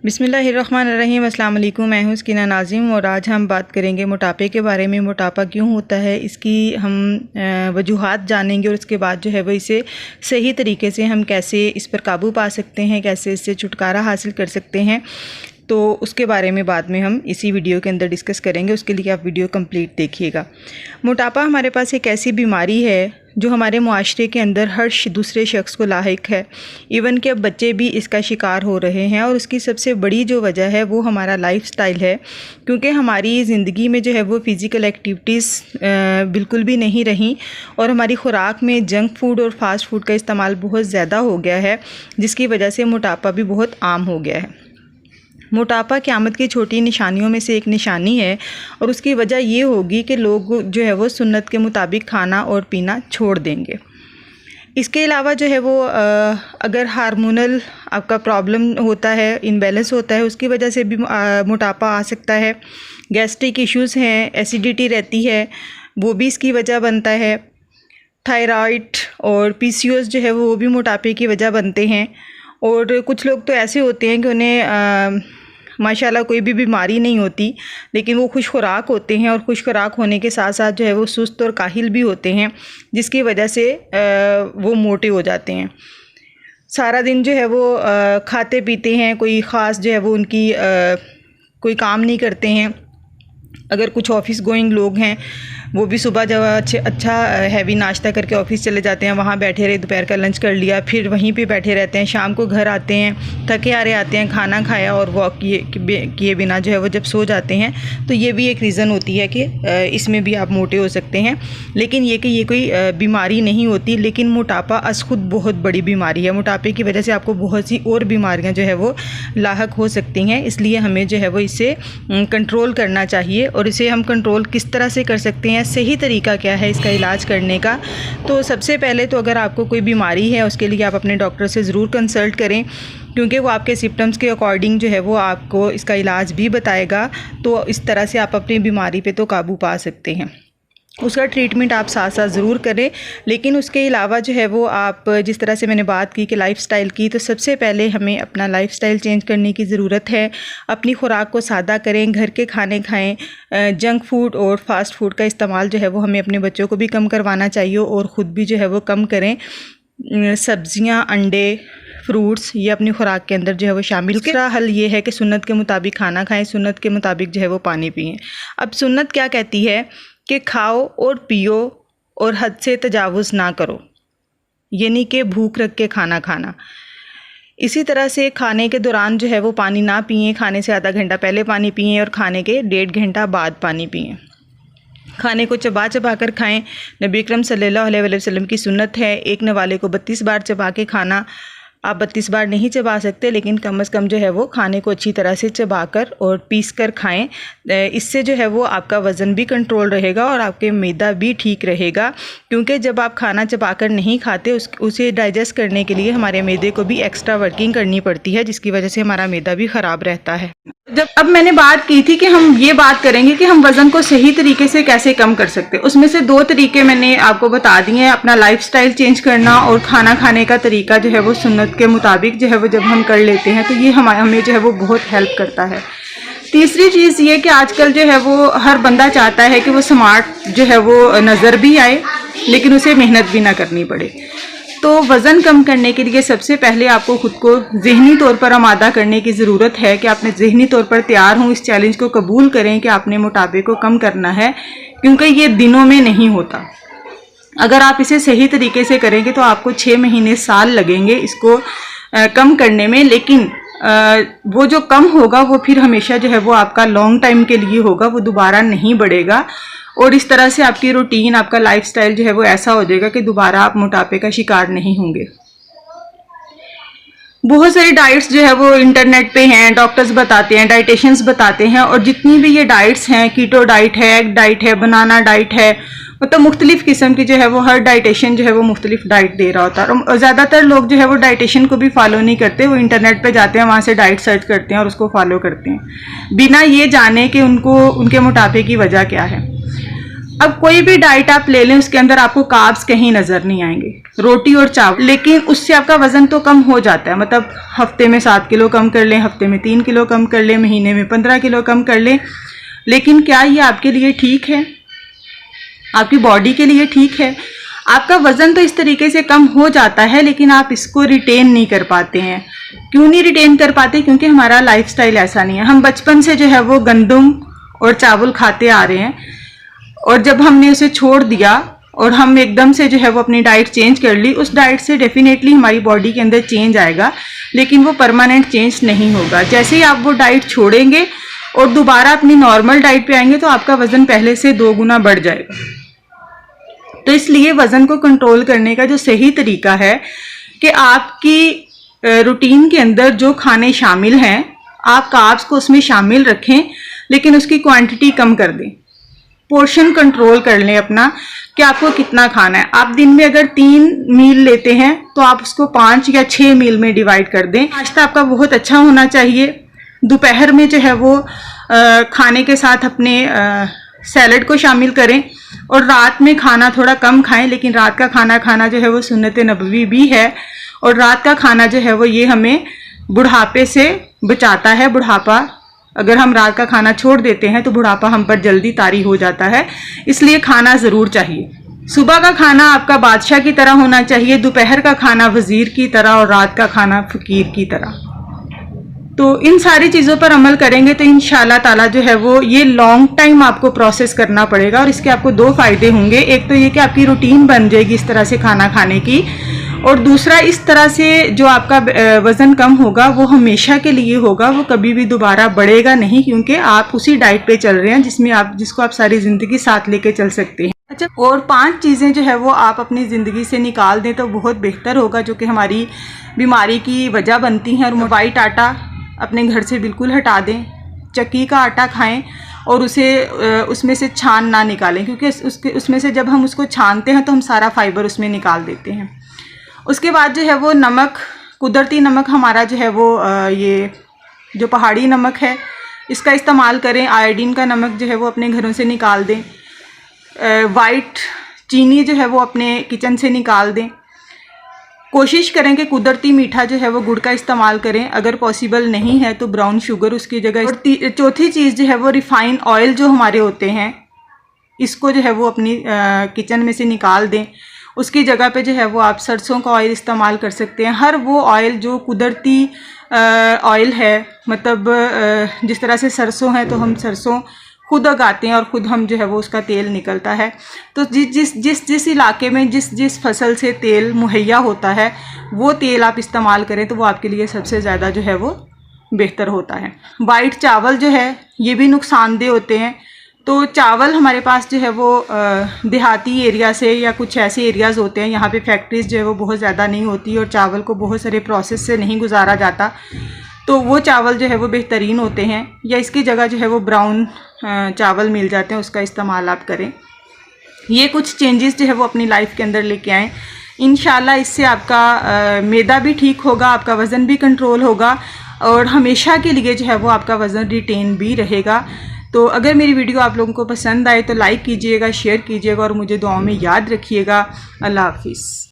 बिस्मिल्लाहिर्रहमानिर्रहीम। अस्सलाम वालेकुम। मैं हूँ सकीना नाज़िम और आज हम बात करेंगे मोटापे के बारे में। मोटापा क्यों होता है, इसकी हम वजूहात जानेंगे और उसके बाद जो है वो इसे सही तरीके से हम कैसे इस पर काबू पा सकते हैं, कैसे इससे छुटकारा हासिल कर सकते हैं, तो उसके बारे में बाद में हम इसी वीडियो के अंदर डिस्कस करेंगे। उसके लिए आप वीडियो कंप्लीट देखिएगा। मोटापा हमारे पास एक ऐसी बीमारी है जो हमारे मुआशरे के अंदर हर दूसरे शख्स को लाहिक है। इवन कि अब बच्चे भी इसका शिकार हो रहे हैं और उसकी सबसे बड़ी जो वजह है वो हमारा लाइफस्टाइल है, क्योंकि हमारी ज़िंदगी में जो है वो फ़िज़िकल एक्टिविटीज़ बिल्कुल भी नहीं रही और हमारी ख़ुराक में जंक फूड और फास्ट फूड का इस्तेमाल बहुत ज़्यादा हो गया है, जिसकी वजह से मोटापा भी बहुत आम हो गया है। मोटापा क़यामत की छोटी निशानियों में से एक निशानी है और उसकी वजह ये होगी कि लोग जो है वो सुन्नत के मुताबिक खाना और पीना छोड़ देंगे। इसके अलावा जो है वो अगर हार्मोनल आपका प्रॉब्लम होता है, इम्बैलेंस होता है, उसकी वजह से भी मोटापा आ सकता है। गैस्ट्रिक इश्यूज़ हैं, एसिडिटी रहती है, वो भी इसकी वजह बनता है। थायराइड और पीसीओएस जो है वो भी मोटापे की वजह बनते हैं। और कुछ लोग तो ऐसे होते हैं कि उन्हें माशाल्लाह कोई भी बीमारी नहीं होती, लेकिन वो खुश खुराक होते हैं और खुश खुराक होने के साथ साथ जो है वो सुस्त और काहिल भी होते हैं, जिसकी वजह से वो मोटे हो जाते हैं। सारा दिन जो है वो खाते पीते हैं, कोई ख़ास जो है वो उनकी कोई काम नहीं करते हैं। अगर कुछ ऑफ़िस गोइंग लोग हैं वो भी सुबह जब अच्छा हैवी नाश्ता करके ऑफ़िस चले जाते हैं, वहाँ बैठे रहे, दोपहर का लंच कर लिया, फिर वहीं पे बैठे रहते हैं। शाम को घर आते हैं, थके हारे आते हैं, खाना खाया और वॉक किए बिना जो है वो जब सो जाते हैं, तो ये भी एक रीज़न होती है कि इसमें भी आप मोटे हो सकते हैं। लेकिन ये कि ये कोई बीमारी नहीं होती, लेकिन मोटापा अस खुद बहुत बड़ी बीमारी है। मोटापे की वजह से आपको बहुत सी और बीमारियाँ जो है वो लाहक हो सकती हैं, इसलिए हमें जो है वो इसे कंट्रोल करना चाहिए। और इसे हम कंट्रोल किस तरह से कर सकते हैं, सही तरीका क्या है इसका इलाज करने का। तो सबसे पहले तो अगर आपको कोई बीमारी है, उसके लिए आप अपने डॉक्टर से ज़रूर कंसल्ट करें, क्योंकि वो आपके सिम्टम्स के अकॉर्डिंग जो है वो आपको इसका इलाज भी बताएगा। तो इस तरह से आप अपनी बीमारी पे तो काबू पा सकते हैं। उसका ट्रीटमेंट आप साथ साथ ज़रूर करें। लेकिन उसके अलावा जो है वो आप जिस तरह से मैंने बात की कि लाइफ़स्टाइल की, तो सबसे पहले हमें अपना लाइफ़स्टाइल चेंज करने की ज़रूरत है। अपनी ख़ुराक को सादा करें, घर के खाने खाएं। जंक फूड और फास्ट फूड का इस्तेमाल जो है वो हमें अपने बच्चों को भी कम करवाना चाहिए और ख़ुद भी जो है वो कम करें। सब्ज़ियाँ, अंडे, फ्रूट्स ये अपनी ख़ुराक के अंदर जो है वो शामिल करें। दूसरा हल ये है कि सुन्नत के मुताबिक खाना खाएं, सुन्नत के मुताबिक जो है वो पानी पिएं। अब सुन्नत क्या कहती है कि खाओ और पियो और हद से तजावुज़ ना करो, यानी कि भूख रख के खाना खाना। इसी तरह से खाने के दौरान जो है वो पानी ना पिएं, खाने से आधा घंटा पहले पानी पिएं और खाने के 1.5 घंटा बाद पानी पिएं। खाने को चबा चबा कर खाएं। नबी अकरम सल्लल्लाहु अलैहि वसल्लम की सुन्नत है एक नवाले को 32 बार चबा के खाना। आप 32 बार नहीं चबा सकते, लेकिन कम से कम जो है वो खाने को अच्छी तरह से चबाकर और पीस कर खाएं। इससे जो है वो आपका वज़न भी कंट्रोल रहेगा और आपके मैदा भी ठीक रहेगा, क्योंकि जब आप खाना चबाकर नहीं खाते उसे डाइजेस्ट करने के लिए हमारे मैदे को भी एक्स्ट्रा वर्किंग करनी पड़ती है, जिसकी वजह से हमारा मैदा भी ख़राब रहता है। अब मैंने बात की थी कि हम ये बात करेंगे कि हम वज़न को सही तरीके से कैसे कम कर सकते हैं। उसमें से 2 तरीके मैंने आपको बता दिए हैं, अपना लाइफस्टाइल चेंज करना और खाना खाने का तरीका जो है वो सुन्नत के मुताबिक जो है वो जब हम कर लेते हैं तो ये हमें जो है वो बहुत हेल्प करता है। तीसरी चीज़ ये कि आजकल जो है वो हर बंदा चाहता है कि वो स्मार्ट जो है वो नज़र भी आए, लेकिन उसे मेहनत भी ना करनी पड़े। तो वज़न कम करने के लिए सबसे पहले आपको ख़ुद को ज़हनी तौर पर आमादा करने की ज़रूरत है कि आपने ज़हनी तौर पर तैयार हों, इस चैलेंज को कबूल करें कि आपने मोटापे को कम करना है, क्योंकि ये दिनों में नहीं होता। अगर आप इसे सही तरीके से करेंगे तो आपको 6 महीने साल लगेंगे इसको कम करने में, लेकिन वो जो कम होगा वो फिर हमेशा जो है वो आपका लॉन्ग टाइम के लिए होगा, वो दोबारा नहीं बढ़ेगा। और इस तरह से आपकी रूटीन, आपका लाइफस्टाइल जो है वो ऐसा हो जाएगा कि दोबारा आप मोटापे का शिकार नहीं होंगे। बहुत सारी डाइट्स जो है वो इंटरनेट पे हैं, डॉक्टर्स बताते हैं, डाइटिशियंस बताते हैं, और जितनी भी ये डाइट्स हैं, कीटो डाइट है, एग डाइट है, बनाना डाइट है, मतलब मुख्तलिफ किस्म की जो है वो हर डाइटिशियन जो है वो मुख्तलिफ डाइट दे रहा होता है। और ज़्यादातर लोग जो है वो डाइटिशियन को भी फॉलो नहीं करते, वो इंटरनेट पे जाते हैं, वहाँ से डाइट सर्च करते हैं और उसको फॉलो करते हैं बिना ये जाने कि उनके मोटापे की वजह क्या है। अब कोई भी डाइट आप ले लें उसके अंदर आपको कार्ब्स कहीं नजर नहीं आएंगे, रोटी और चावल, लेकिन उससे आपका वजन तो कम हो जाता है। मतलब हफ्ते में 7 किलो कम कर लें, हफ्ते में 3 किलो कम कर लें, महीने में 15 किलो कम कर लें, लेकिन क्या ये आपके लिए ठीक है? आपकी बॉडी के लिए ठीक है? आपका वजन तो इस तरीके से कम हो जाता है, लेकिन आप इसको रिटेन नहीं कर पाते हैं। क्यों नहीं रिटेन कर पाते? क्योंकि हमारा लाइफस्टाइल ऐसा नहीं है। हम बचपन से जो है वो गंदम और चावल खाते आ रहे हैं, और जब हमने उसे छोड़ दिया और हम एकदम से जो है वो अपनी डाइट चेंज कर ली, उस डाइट से डेफिनेटली हमारी बॉडी के अंदर चेंज आएगा, लेकिन वो परमानेंट चेंज नहीं होगा। जैसे ही आप वो डाइट छोड़ेंगे और दोबारा अपनी नॉर्मल डाइट पे आएंगे तो आपका वजन पहले से 2 गुना बढ़ जाएगा। तो इसलिए वजन को कंट्रोल करने का जो सही तरीका है कि आपकी रूटीन के अंदर जो खाने शामिल हैं, आप कार्ब्स को उसमें शामिल रखें, लेकिन उसकी क्वांटिटी कम कर दें। पोर्शन कंट्रोल कर लें अपना कि आपको कितना खाना है। आप दिन में अगर 3 मील लेते हैं तो आप उसको 5 या 6 मील में डिवाइड कर दें। नाश्ता आपका बहुत अच्छा होना चाहिए। दोपहर में जो है वो खाने के साथ अपने सैलड को शामिल करें, और रात में खाना थोड़ा कम खाएं, लेकिन रात का खाना खाना जो है वो सुन्नत नबवी भी है। और रात का खाना जो है वो ये हमें बुढ़ापे से बचाता है। बुढ़ापा, अगर हम रात का खाना छोड़ देते हैं तो बुढ़ापा हम पर जल्दी तारी हो जाता है, इसलिए खाना ज़रूर चाहिए। सुबह का खाना आपका बादशाह की तरह होना चाहिए, दोपहर का खाना वज़ीर की तरह, और रात का खाना फ़कीर की तरह। तो इन सारी चीज़ों पर अमल करेंगे तो इंशाल्लाह ताला जो है वो ये लॉन्ग टाइम आपको प्रोसेस करना पड़ेगा, और इसके आपको 2 फ़ायदे होंगे। एक तो ये कि आपकी रूटीन बन जाएगी इस तरह से खाना खाने की, और दूसरा इस तरह से जो आपका वज़न कम होगा वो हमेशा के लिए होगा, वो कभी भी दोबारा बढ़ेगा नहीं, क्योंकि आप उसी डाइट पे चल रहे हैं जिसको आप सारी ज़िंदगी साथ लेके चल सकते हैं। अच्छा, और 5 चीज़ें जो है वो आप अपनी ज़िंदगी से निकाल दें तो बहुत बेहतर होगा, जो कि हमारी बीमारी की वजह बनती हैं। और वाइट आटा अपने घर से बिल्कुल हटा दें, चक्की का आटा खाएं, और उसमें से छान ना निकालें, क्योंकि उसमें से जब हम उसको छानते हैं तो हम सारा फाइबर उसमें निकाल देते हैं। उसके बाद जो है वो नमक, कुदरती नमक हमारा जो है वो ये जो पहाड़ी नमक है इसका इस्तेमाल करें। आयोडीन का नमक जो है वो अपने घरों से निकाल दें। वाइट चीनी जो है वो अपने किचन से निकाल दें। कोशिश करें कि कुदरती मीठा जो है वो गुड़ का इस्तेमाल करें, अगर पॉसिबल नहीं है तो ब्राउन शुगर उसकी जगह। और चौथी चीज़ जो है वो रिफ़ाइंड ऑयल जो हमारे होते हैं, इसको जो है वो अपनी किचन में से निकाल दें। उसकी जगह पे जो है वो आप सरसों का ऑयल इस्तेमाल कर सकते हैं। हर वो ऑयल जो कुदरती ऑयल है, मतलब जिस तरह से सरसों है तो हम सरसों खुद उगाते हैं और ख़ुद हम जो है वो उसका तेल निकलता है। तो जिस इलाके में जिस फसल से तेल मुहैया होता है वो तेल आप इस्तेमाल करें तो वो आपके लिए सबसे ज़्यादा जो है वो बेहतर होता है। वाइट चावल जो है ये भी नुकसानदेह होते हैं। तो चावल हमारे पास जो है वो देहाती एरिया से या कुछ ऐसे एरियाज़ होते हैं, यहाँ पे फैक्ट्रीज़ जो है वो बहुत ज़्यादा नहीं होती और चावल को बहुत सारे प्रोसेस से नहीं गुजारा जाता, तो वो चावल जो है वो बेहतरीन होते हैं। या इसकी जगह जो है वो ब्राउन चावल मिल जाते हैं, उसका इस्तेमाल आप करें। ये कुछ चेंजेस जो है वो अपनी लाइफ के अंदर लेके आएँ। इंशाल्लाह इससे आपका मैदा भी ठीक होगा, आपका वज़न भी कंट्रोल होगा, और हमेशा के लिए जो है वो आपका वज़न रिटेन भी रहेगा। तो अगर मेरी वीडियो आप लोगों को पसंद आए तो लाइक कीजिएगा, शेयर कीजिएगा, और मुझे दुआओं में याद रखिएगा। अल्लाह हाफिज़।